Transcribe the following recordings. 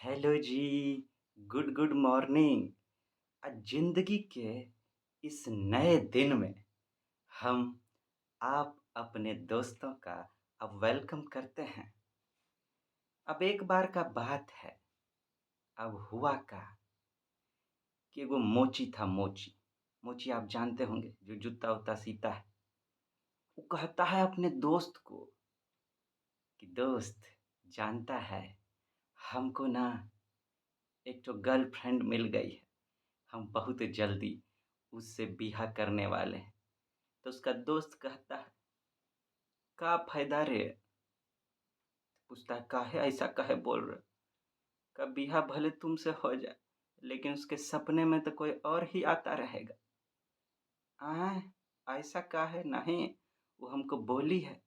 Hello ji. Good good morning. जिंदगी के इस नए दिन में हम आप अपने दोस्तों का अब वेलकम करते हैं। अब एक बार का बात है। अब हुआ का कि एगो मोची था। मोची मोची आप जानते होंगे, जो जूता उता सीता है। वो कहता है अपने दोस्त को कि दोस्त, जानता है, हमको ना एक तो गर्लफ्रेंड मिल गई है। हम बहुत जल्दी उससे बिहा करने वाले हैं। तो उसका दोस्त कहता है, का फायदा रे? पूछता है, काहे ऐसा काहे बोल रहे? का बिहा भले तुमसे हो जाए, लेकिन उसके सपने में तो कोई और ही आता रहेगा। आए, ऐसा काहे? नहीं, वो हमको बोली है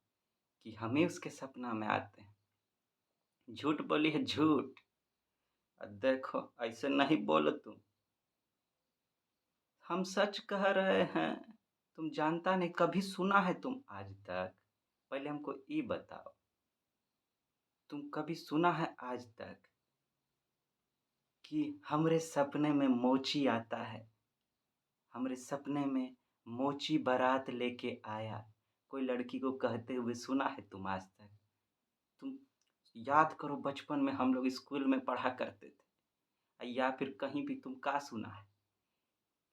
कि हम ही उसके सपना में आते हैं। झूठ बोली है, झूठ। देखो, ऐसे नहीं बोलो तुम। हम सच कह रहे हैं। तुम जानता नहीं, कभी सुना है तुम आज तक? पहले हमको ये बताओ, तुम कभी सुना है आज तक कि हमरे सपने में मोची आता है? हमरे सपने में मोची बारात लेके आया। कोई लड़की को कहते हुए सुना है तुम आज तक? तुम याद करो, बचपन में हम लोग स्कूल में पढ़ा करते थे, या फिर कहीं भी तुम का सुना है?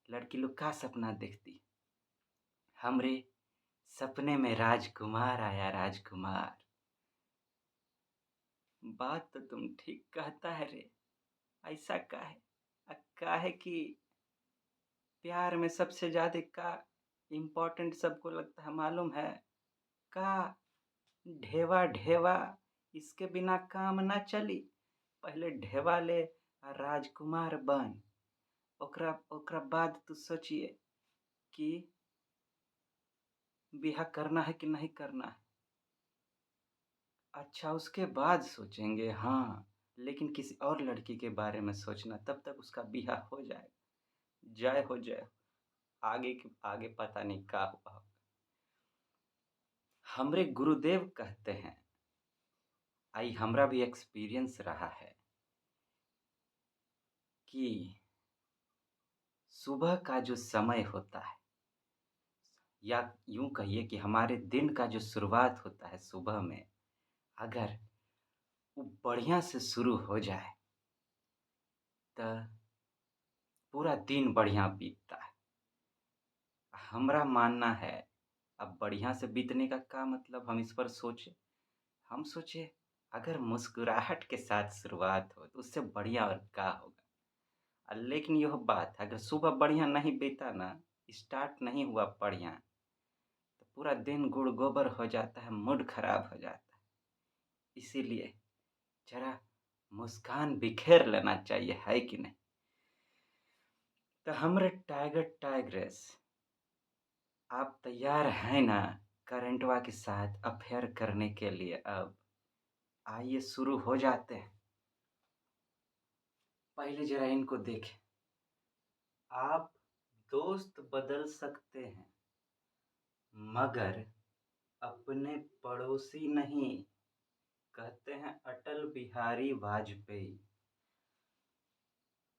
लड़की लोग का सपना देखती? हमरे सपने में राजकुमार आया, राजकुमार। बात तो तुम ठीक कहता है रे। ऐसा काहे? काहे कि प्यार में सबसे ज्यादा का इम्पोर्टेंट सबको लगता है, मालूम है? का ढेवा ढेवा, इसके बिना काम ना चली। पहले ढेवा ले आ राजकुमार बन। ओकरा ओकरा बाद तू सोचिए कि बिहा करना है कि नहीं करना है। अच्छा, उसके बाद सोचेंगे, हाँ। लेकिन किसी और लड़की के बारे में सोचना, तब तक उसका बिहा हो जाएगा। जय हो जय हो। आगे पता नहीं का हुआ। हमरे गुरुदेव कहते हैं, आई हमरा भी एक्सपीरियंस रहा है कि सुबह का जो समय होता है, या यूं कहिए कि हमारे दिन का जो शुरुआत होता है सुबह में, अगर वो बढ़िया से शुरू हो जाए तो पूरा दिन बढ़िया बीतता है। हमरा मानना है, अब बढ़िया से बीतने का मतलब हम इस पर सोचे। हम सोचे, अगर मुस्कुराहट के साथ शुरुआत हो तो उससे बढ़िया और क्या होगा। लेकिन यह बात है, अगर सुबह बढ़िया नहीं बीता ना, स्टार्ट नहीं हुआ बढ़िया, तो पूरा दिन गुड़ गोबर हो जाता है, मूड खराब हो जाता है। इसीलिए जरा मुस्कान बिखेर लेना चाहिए, है कि नहीं? तो हमरे टाइगर टाइग्रेस, आप तैयार हैं ना करंटवा के साथ अफेयर करने के लिए? अब आइए शुरू हो जाते हैं। पहले जरा इनको देखें। आप दोस्त बदल सकते हैं, मगर अपने पड़ोसी नहीं, कहते हैं अटल बिहारी वाजपेयी।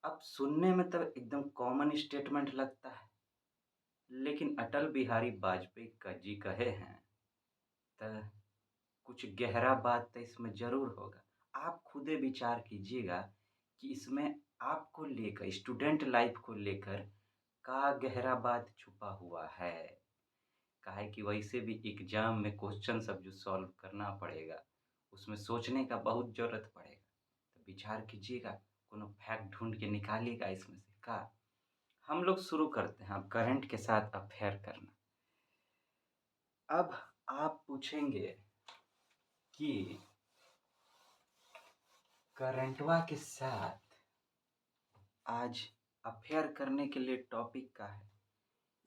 अब सुनने में तो एकदम कॉमन स्टेटमेंट लगता है, लेकिन अटल बिहारी वाजपेयी का जी कहे हैं तो कुछ गहरा बात तो इसमें ज़रूर होगा। आप खुदे विचार कीजिएगा कि इसमें आपको लेकर, स्टूडेंट लाइफ को लेकर का गहरा बात छुपा हुआ है। काहे कि वैसे भी एग्ज़ाम में क्वेश्चन सब जो सॉल्व करना पड़ेगा, उसमें सोचने का बहुत ज़रूरत पड़ेगा। तो विचार कीजिएगा, कोनो फैक्ट ढूँढ के निकालिएगा इसमें से का। हम लोग शुरू करते हैं अब करंट के साथ अफेयर करना। अब आप पूछेंगे कि करंटवा के साथ आज अफेयर करने के लिए टॉपिक का है।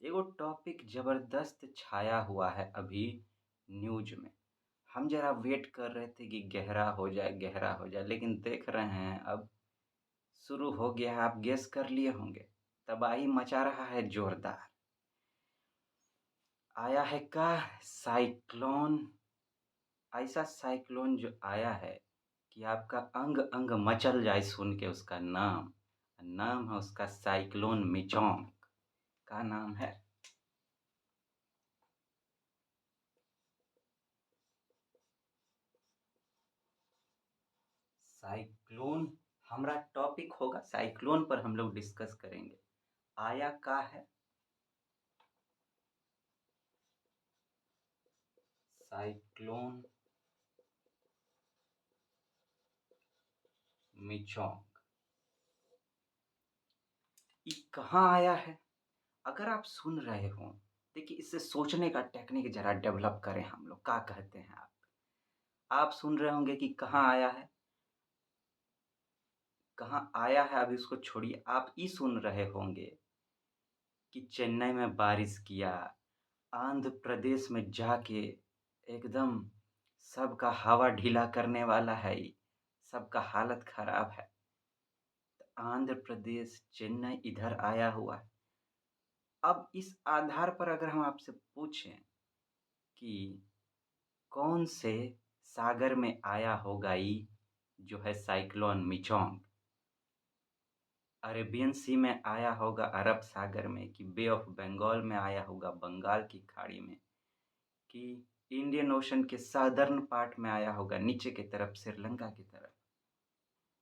एगो टॉपिक जबरदस्त छाया हुआ है अभी न्यूज में। हम जरा वेट कर रहे थे कि गहरा हो जाए, गहरा हो जाए, लेकिन देख रहे हैं अब शुरू हो गया है। आप गेस कर लिए होंगे, तबाही मचा रहा है जोरदार। आया है का साइक्लोन, ऐसा साइक्लोन जो आया है कि आपका अंग अंग मचल जाए सुन के उसका नाम। नाम है उसका साइक्लोन मिचोंग। का नाम है। साइक्लोन हमारा टॉपिक होगा, साइक्लोन पर हम लोग डिस्कस करेंगे। आया का है साइक्लोन मिचोंग। ये कहाँ आया है? अगर आप सुन रहे हो, देखिए इससे सोचने का टेक्निक जरा डेवलप करें हम लोग। क्या कहते हैं आप सुन रहे होंगे कि कहाँ आया है, कहाँ आया है, अभी उसको छोड़िए। आप ये सुन रहे होंगे कि चेन्नई में बारिश किया, आंध्र प्रदेश में जाके एकदम सबका हवा ढीला करने वाला है ये, सबका हालत खराब है। आंध्र प्रदेश चेन्नई इधर आया हुआ है। अब इस आधार पर अगर हम आपसे पूछें कि कौन से सागर में आया होगा ये जो है साइक्लोन मिचोंग, अरेबियन सी में आया होगा अरब सागर में, कि बे ऑफ बंगाल में आया होगा बंगाल की खाड़ी में, कि इंडियन ओशन के सादर्न पार्ट में आया होगा नीचे की तरफ श्रीलंका की तरफ।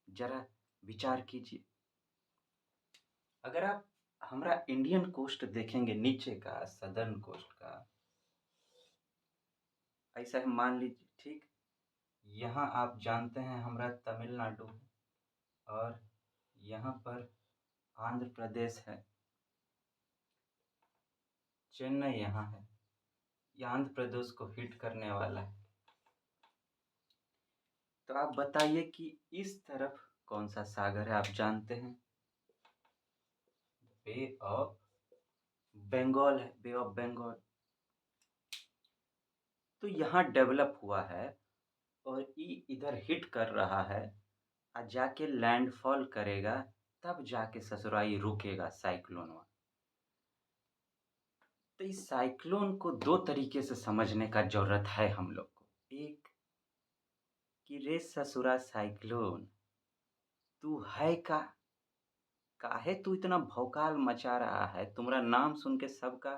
जरा विचार कीजिए। अगर आप हमारा इंडियन कोस्ट देखेंगे नीचे का सदर्न कोस्ट का, ऐसा है मान लीजिए, ठीक। यहाँ आप जानते हैं हमारा तमिलनाडु है, और यहाँ पर आंध्र प्रदेश है, चेन्नई यहाँ है। ये आंध्र प्रदेश को हिट करने वाला है। तो आप बताइए कि इस तरफ कौन सा सागर है? आप जानते हैं बे ऑफ बंगाल है, बे ऑफ बंगाल। तो यहाँ डेवलप हुआ है और ये इधर हिट कर रहा है, और जाके लैंडफॉल करेगा, तब जाके ससुराई रुकेगा साइक्लोन वहाँ। तो इस साइक्लोन को दो तरीके से समझने का जरूरत है हम लोग को। एक कि रे ससुरा साइक्लोन, तू है का, काहे तू इतना भौकाल मचा रहा है? तुम्हारा नाम सुन के सबका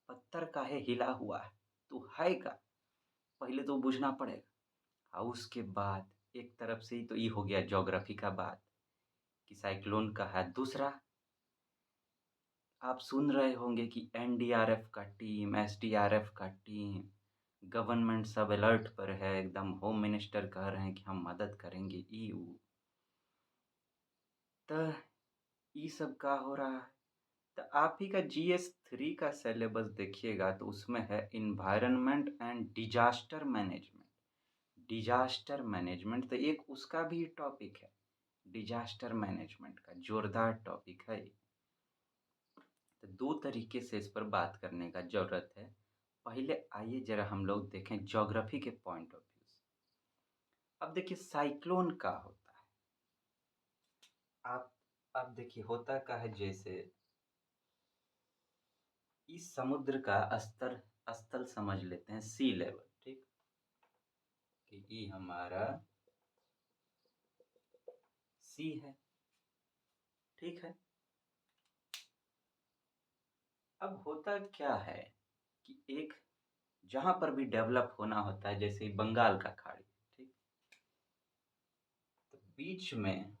पत्थर काहे हिला हुआ है? तू है का? पहले तो बुझना पड़ेगा। और उसके बाद एक तरफ से ही तो ये हो गया ज्योग्राफी का बात कि साइक्लोन का है। दूसरा, आप सुन रहे होंगे कि एनडीआरएफ का टीम, एसडीआरएफ का टीम, गवर्नमेंट सब अलर्ट पर है एकदम। होम मिनिस्टर कह रहे हैं कि हम मदद करेंगे ईयू। तो ये सब का हो रहा है। तो आप ही का GS3 का सिलेबस देखिएगा तो उसमें है environment and disaster management. Disaster management तो एक उसका भी टॉपिक है। डिजास्टर मैनेजमेंट का जोरदार टॉपिक है ये। तो दो तरीके से इस पर बात करने का ज़रूरत है। पहले आइए जरा हम लोग देखें ज्योग्राफी के पॉइंट ऑफ व्यू से। अब देखिए साइक्लोन का होता है, आप देखिए होता का है, जैसे इस समुद्र का स्तर, स्थल समझ लेते हैं सी लेवल, ठीक। कि ये हमारा सी है, ठीक है। अब होता क्या है कि एक जहां पर भी डेवलप होना होता है, जैसे बंगाल का खाड़ी, ठीक, तो बीच में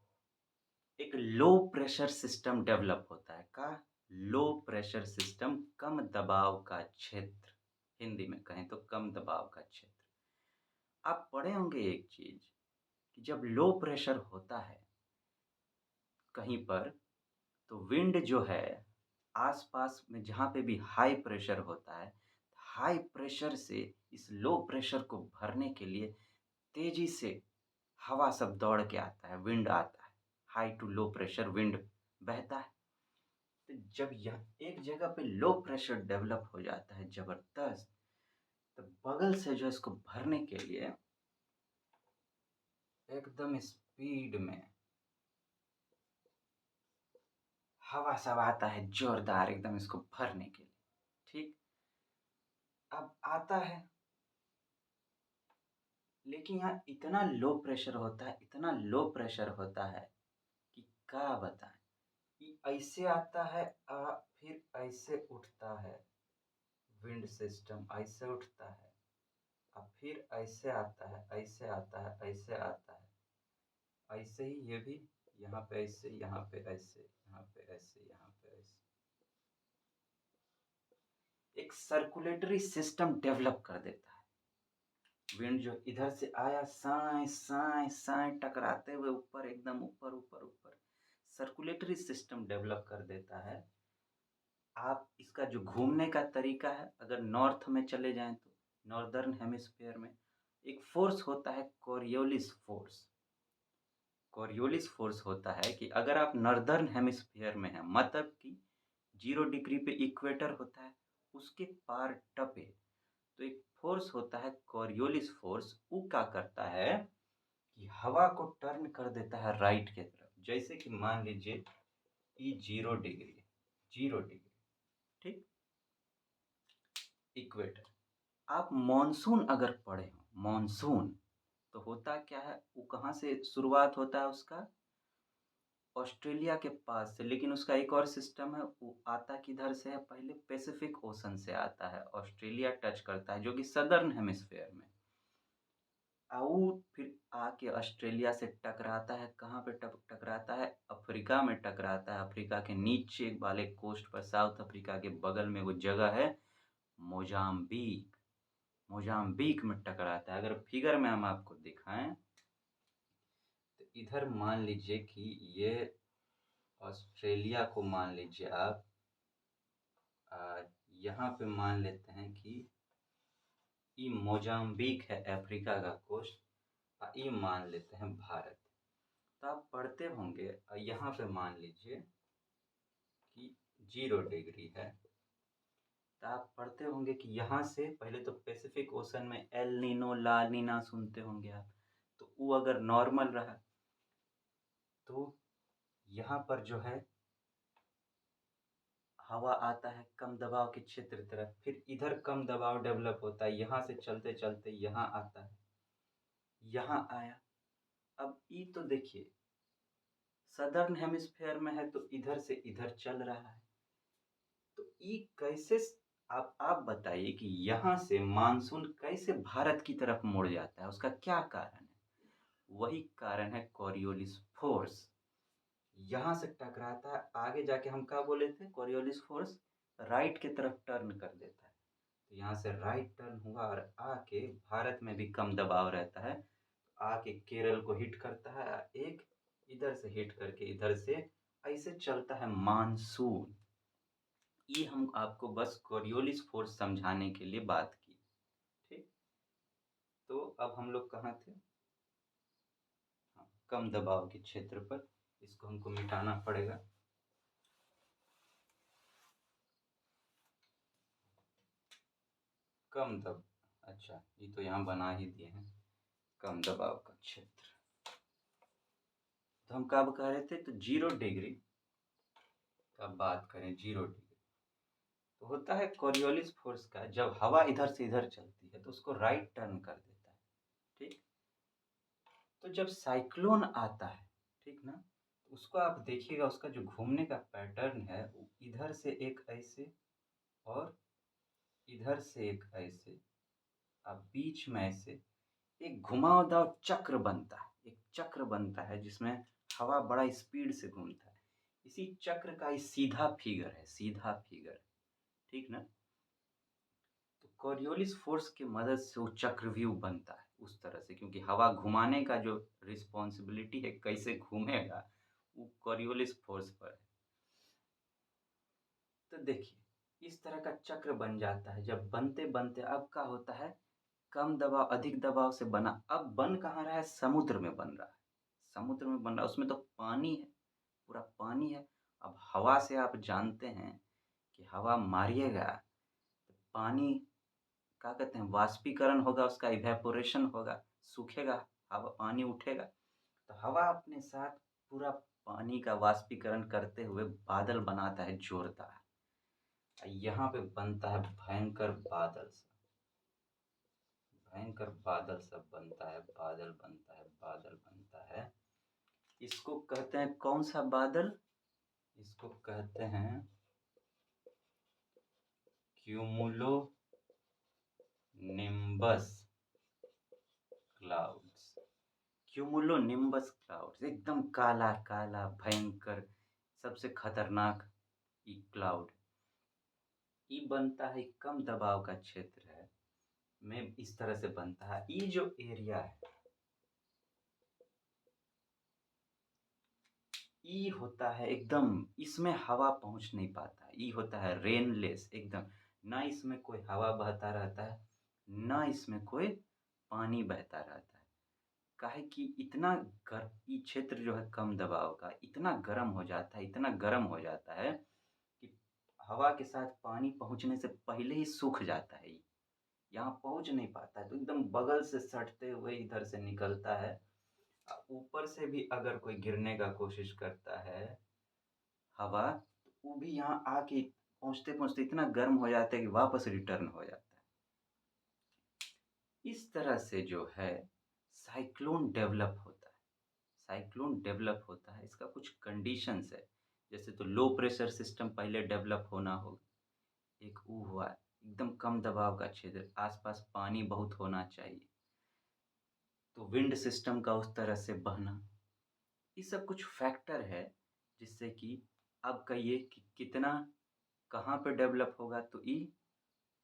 एक लो प्रेशर सिस्टम डेवलप होता है। का लो प्रेशर सिस्टम, कम दबाव का क्षेत्र, हिंदी में कहें तो कम दबाव का क्षेत्र। आप पढ़े होंगे एक चीज कि जब लो प्रेशर होता है कहीं पर, तो विंड जो है आसपास में जहाँ पे भी हाई प्रेशर होता है, हाई प्रेशर से इस लो प्रेशर को भरने के लिए तेजी से हवा सब दौड़ के आता है, विंड आता है, high to low pressure wind बहता है। तो जब यह एक जगह पे लो प्रेशर डेवलप हो जाता है जबरदस्त, तो बगल से जो इसको भरने के लिए एकदम स्पीड में हवा सब आता है जोरदार एकदम इसको भरने के लिए, ठीक। अब आता है, लेकिन यहाँ इतना लो प्रेशर होता है, इतना लो प्रेशर होता है कि क्या बताएं। कि ऐसे आता है फिर ऐसे उठता है, विंड सिस्टम ऐसे उठता है, अब फिर ऐसे आता है, ऐसे आता है, ऐसे आता है, ऐसे ही ये भी, यहाँ पे ऐसे, यहाँ पे ऐसे, यहाँ पे ऐसे, यहाँ पे ऐसे, एक सर्कुलेटरी सिस्टम डेवलप कर देता है। विंड जो इधर से आया, साए साए साए टकराते हुए ऊपर, एकदम ऊपर ऊपर ऊपर, सर्कुलेटरी सिस्टम डेवलप कर देता है। आप इसका जो घूमने का तरीका है, अगर नॉर्थ में चले जाएं तो नॉर्दर्न हेमिस्फीयर में एक फोर्स होता है कोरियोलिस फोर्स। कोरियोलिस फोर्स होता है कि अगर आप नॉर्दर्न हेमिस्फीयर में हैं, मतलब कि 0 डिग्री पे इक्वेटर होता है, उसके पार टपे, तो एक फोर्स होता है कोरियोलिस फोर्स। वो क्या करता है कि हवा को टर्न कर देता है राइट के तरफ। जैसे कि मान लीजिए ये 0 डिग्री, 0 डिग्री, ठीक, इक्वेटर। आप मॉनसून अगर पढ़े हो, मॉनसून तो होता क्या है, वो कहाँ से शुरुआत होता है उसका, ऑस्ट्रेलिया के पास से। लेकिन उसका एक और सिस्टम है, वो आता किधर से है, पहले पैसिफिक ओशन से आता है, ऑस्ट्रेलिया टच करता है जो कि सदर्न हेमिस्फीयर में, और फिर आके ऑस्ट्रेलिया से टकराता है। कहाँ पे टकराता है, अफ्रीका में टकराता है। अफ्रीका के नीचे वाले कोस्ट पर, साउथ अफ्रीका के बगल में वो जगह है मोजाम्बिक, मोजाम्बिक में टकराता है। अगर फिगर में हम आपको दिखाएं तो इधर मान लीजिए कि ये ऑस्ट्रेलिया को मान लीजिए आप, यहाँ पे मान लेते हैं कि ये मोजाम्बिक है, अफ्रीका का कोस्ट, ये मान लेते हैं भारत। तो आप पढ़ते होंगे, यहाँ पे मान लीजिए कि 0 डिग्री है, तो आप पढ़ते होंगे कि यहाँ से पहले तो पैसिफिक ओशन में एल नीनो ला नीना सुनते होंगे आप, तो वो अगर नॉर्मल रहा तो यहाँ पर जो है हवा आता है कम दबाव के क्षेत्र तरफ, फिर इधर कम दबाव डेवलप होता है, यहाँ से चलते चलते यहाँ आता है, यहाँ आया। अब ई तो देखिए सदर्न हेमिस्फेयर में है तो इधर से इधर चल रहा है, तो ई कैसे, आप बताइए कि यहाँ से मानसून कैसे भारत की तरफ मुड़ जाता है, उसका क्या कारण है। वही कारण है कोरियोलिस फोर्स। यहाँ से टकराता है, आगे जाके हम क्या बोले थे, कोरियोलिस फोर्स राइट की तरफ टर्न कर देता है, तो यहाँ से राइट टर्न हुआ और आके भारत में भी कम दबाव रहता है, आके केरल को हिट करता है, एक इधर से हिट करके इधर से ऐसे चलता है मानसून। ये हम आपको बस कोरियोलिस फोर्स समझाने के लिए बात की, ठीक। तो अब हम लोग कहाँ थे, हाँ, कम दबाव के क्षेत्र पर, इसको हमको मिटाना पड़ेगा। कम दब, अच्छा ये तो यहाँ बना ही दिए हैं, कम दबाव का क्षेत्र। तो हम कब कह रहे थे, तो 0 डिग्री का बात करें, 0 डिग्री तो होता है कोरियोलिस फोर्स का, जब हवा इधर से इधर चलती है तो उसको राइट टर्न कर देता है, ठीक। तो जब साइक्लोन आता है, ठीक ना, तो उसको आप देखिएगा, उसका जो घूमने का पैटर्न है वो इधर से एक ऐसे और इधर से एक ऐसे, अब बीच में ऐसे एक घुमावदार चक्र बनता है, एक चक्र बनता है जिसमें हवा बड़ा स्पीड से घूमता है। इसी चक्र का ही सीधा फिगर है, सीधा फिगर, ठीक ना। तो कोरियोलिस फोर्स की मदद से वो चक्रव्यूह बनता है उस तरह से, क्योंकि हवा घुमाने का जो रिस्पॉन्सिबिलिटी है, कैसे घूमेगा, वो कोरियोलिस फोर्स पर है। तो देखिए इस तरह का चक्र बन जाता है। जब बनते बनते अब क्या होता है, कम दबाव अधिक दबाव से बना, अब बन कहाँ रहा है, समुद्र में बन रहा है, समुद्र में बन रहा है, उसमें तो पानी है, पूरा पानी है। अब हवा से आप जानते हैं कि हवा मारिएगा तो पानी क्या कहते हैं, वाष्पीकरण होगा, उसका इवेपोरेशन होगा, सूखेगा, हवा पानी उठेगा, तो हवा अपने साथ पूरा पानी का वाष्पीकरण करते हुए बादल बनाता है जोरदार। यहाँ पे बनता है भयंकर बादल सा, भयंकर बादल सब बनता है, बादल बनता है, बादल बनता है। इसको कहते हैं कौन सा बादल? इसको कहते हैं cumulo nimbus clouds. Cumulo nimbus clouds एकदम काला काला भयंकर सबसे खतरनाक ये क्लाउड। ये बनता है कम दबाव का क्षेत्र है में इस तरह से बनता है। ये जो एरिया है ई होता है एकदम, इसमें हवा पहुंच नहीं पाता। ई होता है रेनलेस एकदम, ना इसमें कोई हवा बहता रहता है, ना इसमें कोई पानी बहता रहता है। काहे कि इतना ये क्षेत्र जो है कम दबाव का इतना गर्म हो जाता है, इतना गर्म हो जाता है कि हवा के साथ पानी पहुंचने से पहले ही सूख जाता है। यहाँ पहुंच नहीं पाता है, तो एकदम बगल से सटते हुए इधर से निकलता है। ऊपर से भी अगर कोई गिरने का कोशिश करता है हवा, तो वो भी यहाँ आके पहुँचते-पहुँचते इतना गर्म हो जाता है कि वापस रिटर्न हो जाता है। इस तरह से जो है साइक्लोन डेवलप होता है। साइक्लोन डेवलप होता है, इसका कुछ कंडीशंस है। जैसे तो लो प्रेशर सिस्टम पहले डेवलप होना होगा, एक वो हुआ, एकदम कम दबाव का क्षेत्र, आस-पास पानी बहुत होना चाहिए। तो विंड सिस्टम का उस तरह से बहना, ये सब कुछ फैक्टर है जिससे कि आप कहिए कि कितना कहाँ पे डेवलप होगा। तो ये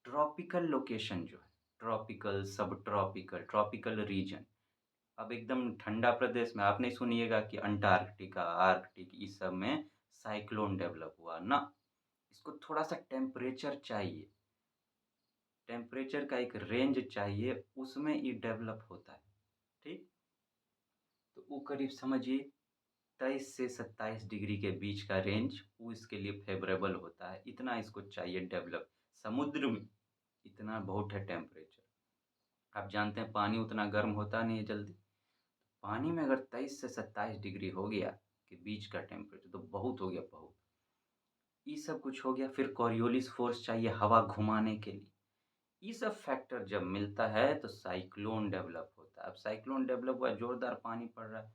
ट्रॉपिकल लोकेशन जो है, ट्रॉपिकल, सब ट्रॉपिकल, ट्रॉपिकल रीजन। अब एकदम ठंडा प्रदेश में आप नहीं सुनिएगा कि अंटार्कटिका, आर्कटिक इस सब में साइक्लोन डेवलप हुआ ना। इसको थोड़ा सा टेम्परेचर चाहिए, टेम्परेचर का एक रेंज चाहिए, उसमें ये डेवलप होता है। ठीक, तो वो करीब समझिए 23 से 27 डिग्री के बीच का रेंज वो इसके लिए फेवरेबल होता है। इतना इसको चाहिए डेवलप। समुद्र में इतना बहुत है टेम्परेचर। आप जानते हैं पानी उतना गर्म होता नहीं है जल्दी। पानी में अगर 23 से 27 डिग्री हो गया के बीच का टेम्परेचर तो बहुत हो गया, बहुत। ये सब कुछ हो गया, फिर कॉरियोलिस फोर्स चाहिए हवा घुमाने के लिए। ये सब फैक्टर जब मिलता है तो साइक्लोन डेवलप होता है। अब साइक्लोन डेवलप हुआ, जोरदार पानी पड़ रहा है,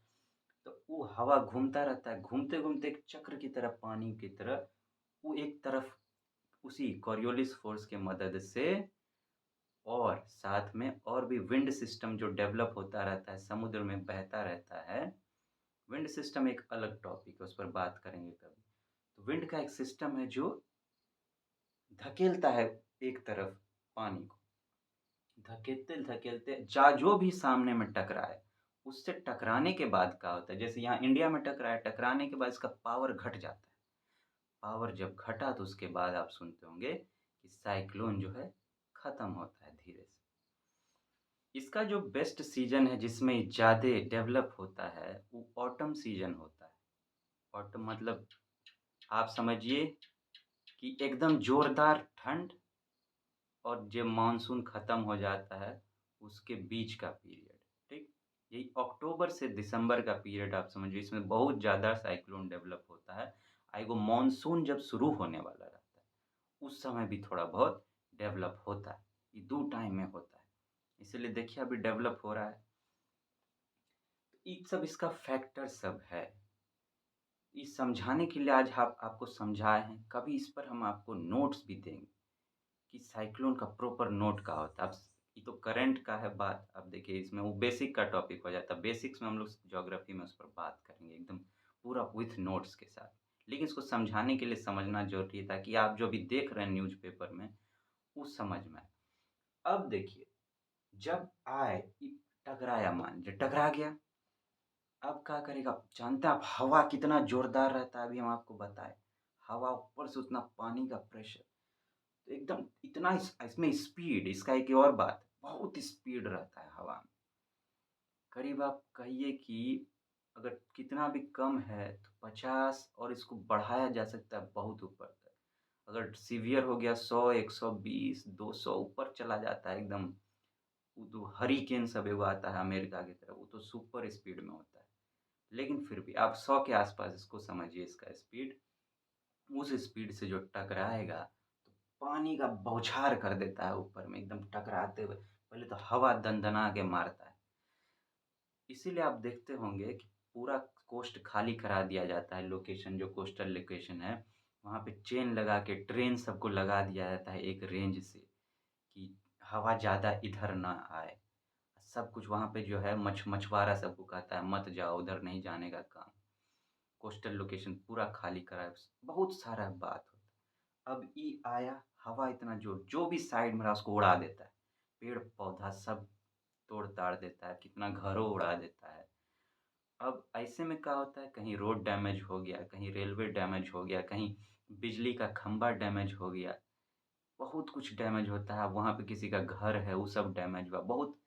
तो वो हवा घूमता रहता है, घूमते-घूमते एक चक्र की तरह पानी की तरह वो एक तरफ उसी कॉरियोलिस फोर्स की मदद से, और साथ में और भी विंड सिस्टम जो डेवलप होता रहता है, समुद्र में बहता रहता है। विंड सिस्टम एक अलग टॉपिक है, उस पर बात करेंगे कभी। तो विंड का एक सिस्टम है जो धकेलता है एक तरफ पानी को, धकेलते-धकेलते जो भी सामने में टकराए, उससे टकराने के बाद क्या होता है, जैसे यहाँ इंडिया में टकराया, टकराने के बाद इसका पावर घट जाता है। पावर जब घटा तो उसके बाद आप सुनते होंगे कि साइक्लोन जो है खत्म होता है धीरे से। इसका जो बेस्ट सीज़न है जिसमें ज़्यादा डेवलप होता है, वो ऑटम सीज़न होता है। ऑटम मतलब आप समझिए कि एकदम ज़ोरदार ठंड और जब मानसून खत्म हो जाता है, उसके बीच का पीरियड, ठीक? यही अक्टूबर से दिसंबर का पीरियड आप समझिए, इसमें बहुत ज़्यादा साइक्लोन डेवलप होता है। वो मानसून जब शुरू होने वाला रहता है, उस समय भी थोड़ा बहुत डेवलप होता है। ये 2 टाइम में होता है, इसीलिए देखिए अभी डेवलप हो रहा है। तो ये सब इसका फैक्टर सब है। ये समझाने के लिए आज आपको समझाए हैं, कभी इस पर हम आपको नोट्स भी देंगे कि साइक्लोन का प्रॉपर नोट क्या होता है। अब ये तो करंट का है बात, अब देखिए इसमें वो बेसिक का टॉपिक हो जाता है। बेसिक्स में हम लोग ज्योग्राफी में उस पर बात करेंगे एकदम पूरा विथ नोट्स के साथ। लेकिन इसको समझाने के लिए समझना ज़रूरी है ताकि आप जो भी देख रहे हैं न्यूज़पेपर में, वो समझ में आए। अब देखिए, जब आए ये टकराया, मान लीजिए टकरा गया, अब क्या करेगा? जानते हैं आप हवा कितना ज़ोरदार रहता है, अभी हम आपको बताएँ। हवा ऊपर से उतना पानी का प्रेशर, तो एकदम इतना इसमें स्पीड, इसका एक और बात, बहुत स्पीड रहता है हवा में। करीब आप कहिए कि अगर कितना भी कम है तो 50, और इसको बढ़ाया जा सकता है बहुत ऊपर तक। अगर सीवियर हो गया 100, 120, 200 ऊपर चला जाता है एकदम। वो तो हरिकेन सब एगो आता है अमेरिका की तरफ, वो तो सुपर स्पीड में होता है। लेकिन फिर भी आप 100 के आसपास इसको समझिए, इसका स्पीड। उस स्पीड से जो टकराएगा तो पानी का बौछार कर देता है ऊपर में एकदम टकराते हुए। पहले तो हवा दनदना के मारता है। इसीलिए आप देखते होंगे कि पूरा कोस्ट खाली करा दिया जाता है, लोकेशन जो कोस्टल लोकेशन है, वहाँ पे चेन लगा के ट्रेन सबको लगा दिया जाता है एक रेंज से कि हवा ज़्यादा इधर ना आए। सब कुछ वहाँ पे जो है मछुआरा सबको कहता है मत जाओ, उधर नहीं जाने का काम। कोस्टल लोकेशन पूरा खाली कराया, बहुत सारा बात होता है। अब ये आया, हवा इतना जोर, जो भी साइड में रहा उसको उड़ा देता है। पेड़-पौधा सब तोड़-ताड़ देता है, कितना घरों उड़ा देता है। अब ऐसे में क्या होता है, कहीं रोड डैमेज हो गया, कहीं रेलवे डैमेज हो गया, कहीं बिजली का खंभा डैमेज हो गया, बहुत कुछ डैमेज होता है। अब वहाँ पे किसी का घर है, वो सब डैमेज हुआ, बहुत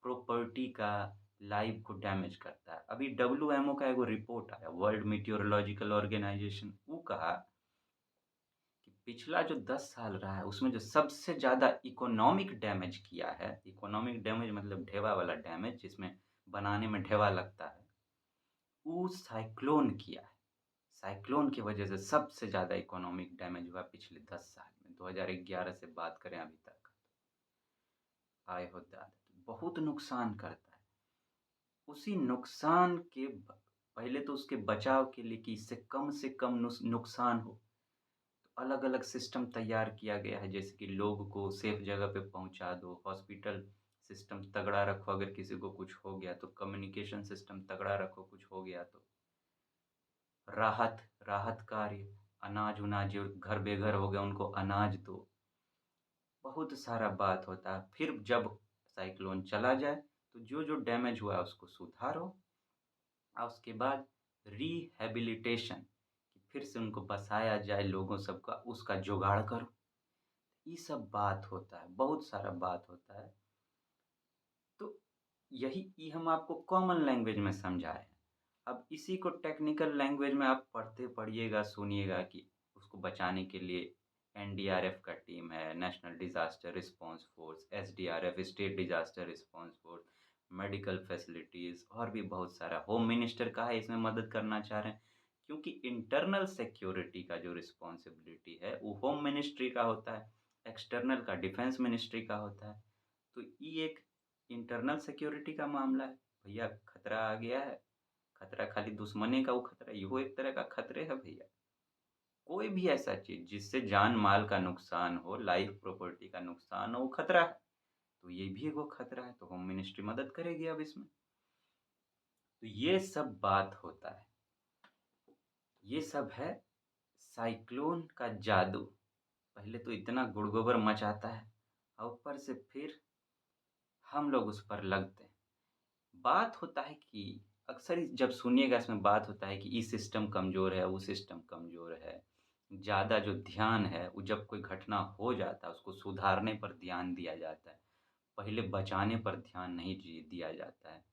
प्रॉपर्टी का लाइफ को डैमेज करता है। अभी डब्ल्यूएमओ का एगो रिपोर्ट आया, वर्ल्ड मीटियोरोलॉजिकल ऑर्गेनाइजेशन, वो कहा कि पिछला जो 10 साल रहा है, उसमें जो सबसे ज़्यादा इकोनॉमिक डैमेज किया है, इकोनॉमिक डैमेज मतलब ढेवा वाला डैमेज, जिसमें बनाने में ढेवा लगता है, वो साइक्लोन किया है। साइक्लोन की वजह से सबसे ज़्यादा इकोनॉमिक डैमेज हुआ पिछले 10 साल में, 2011 से बात करें अभी तक का। आए हो दादा! तो बहुत नुकसान करता है। उसी नुकसान के पहले तो उसके बचाव के लिए कि इससे कम से कम नुकसान हो, तो अलग-अलग सिस्टम तैयार किया गया है, जैसे कि लोग को सेफ जगह पे पहुँचा दो, हॉस्पिटल सिस्टम तगड़ा रखो, अगर किसी को कुछ हो गया तो कम्युनिकेशन सिस्टम तगड़ा रखो, कुछ हो गया तो। राहत राहत कार्य, अनाज-वनाज जो घर बेघर हो गए उनको अनाज दो, बहुत सारा बात होता है। फिर जब साइक्लोन चला जाए, तो जो-जो डैमेज हुआ है उसको सुधारो और उसके बाद रिहैबिलिटेशन, कि फिर से उनको बसाया जाए लोगों सबका, उसका जुगाड़ करो। ये सब बात होता है, बहुत सारा बात होता है। तो यही ये हम आपको कॉमन लैंग्वेज में समझाए हैं। अब इसी को टेक्निकल लैंग्वेज में आप पढ़िएगा, सुनिएगा कि उसको बचाने के लिए एनडीआरएफ का टीम है, national disaster response force, SDRF, state disaster response force, medical facilities और भी बहुत सारा। होम मिनिस्टर का है, इसमें मदद करना चाह रहे हैं, क्योंकि इंटरनल सिक्योरिटी का जो रिस्पॉन्सिबिलिटी है, वो होम मिनिस्ट्री का होता है, एक्सटर्नल का डिफेंस मिनिस्ट्री का होता है। तो ये एक इंटरनल सिक्योरिटी का मामला है। भैया खतरा आ गया है, खतरा खाली दुश्मने का वो खतरा, इहो एक तरह का खतरे है भैया। कोई भी ऐसा चीज़ जिससे जान-माल का नुकसान हो, लाइफ प्रॉपर्टी का नुकसान हो, वो खतरा है। तो ये भी एगो खतरा है, तो होम मिनिस्ट्री मदद करेगी अब इसमें। तो ये सब बात होता है। ये सब है साइक्लोन का जादू। पहले तो इतना गुड़-गोबर मचाता है और ऊपर से फिर हम लोग उस पर लगते हैं। बात होता है कि अक्सर जब सुनिएगा इसमें बात होता है कि ये सिस्टम कमज़ोर है, वो सिस्टम कमज़ोर है। ज़्यादा जो ध्यान है वो जब कोई घटना हो जाता है उसको सुधारने पर ध्यान दिया जाता है। पहले बचाने पर ध्यान नहीं दिया जाता है।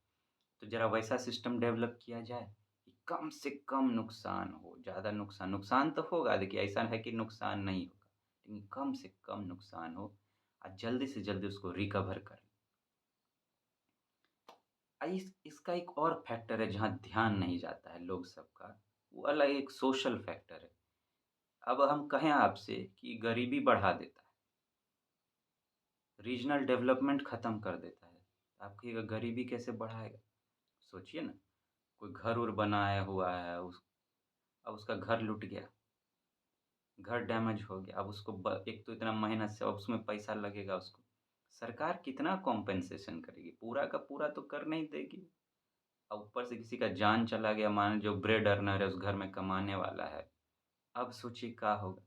तो ज़रा वैसा सिस्टम डेवलप किया जाए कि कम से कम नुकसान हो, ज़्यादा नुकसान तो होगा, देखिए ऐसा है कि नुकसान नहीं होगा, लेकिन कम से कम नुकसान हो और जल्दी से जल्दी उसको रिकवर कर। इसका एक और फैक्टर है जहाँ ध्यान नहीं जाता है लोग सबका, वो अलग एक सोशल फैक्टर है। अब हम कहें आपसे कि गरीबी बढ़ा देता है, रीजनल डेवलपमेंट ख़त्म कर देता है, आप कहिएगा गरीबी कैसे बढ़ाएगा? सोचिए ना, कोई घर-उर बनाया हुआ है, अब उसका घर लूट गया, घर डैमेज हो गया, अब उसको एक तो इतना मेहनत से अब उसमें पैसा लगेगा उसको। सरकार कितना कॉम्पेंसेशन करेगी? पूरा का पूरा तो कर नहीं देगी। और ऊपर से किसी का जान चला गया, मान जो ब्रेड अर्नर है उस घर में कमाने वाला है, अब सोचिए क्या होगा।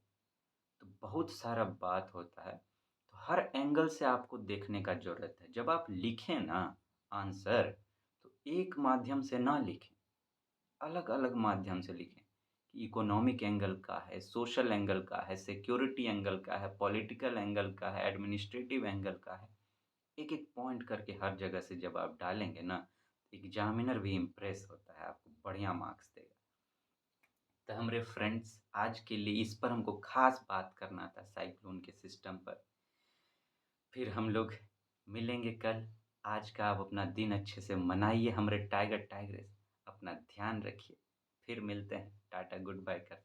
तो बहुत सारा बात होता है, तो हर एंगल से आपको देखने का ज़रूरत है। जब आप लिखें ना आंसर, तो एक माध्यम से ना लिखें, अलग-अलग माध्यम से लिखें कि इकोनॉमिक एंगल का है, सोशल एंगल का है, सिक्योरिटी एंगल का है, पॉलिटिकल एंगल का है, एडमिनिस्ट्रेटिव एंगल का है। एक-एक पॉइंट करके हर जगह से जब आप डालेंगे ना, एग्ज़ामिनर भी इम्प्रेस होता है, आपको बढ़िया मार्क्स देगा। तो हमारे फ्रेंड्स, आज के लिए इस पर हमको ख़ास बात करना था साइक्लोन के सिस्टम पर। फिर हम लोग मिलेंगे कल। आज का आप अपना दिन अच्छे से मनाइए, हमारे टाइगर टाइग्रेस। अपना ध्यान रखिए। फिर मिलते हैं। टाटा गुड बाय कर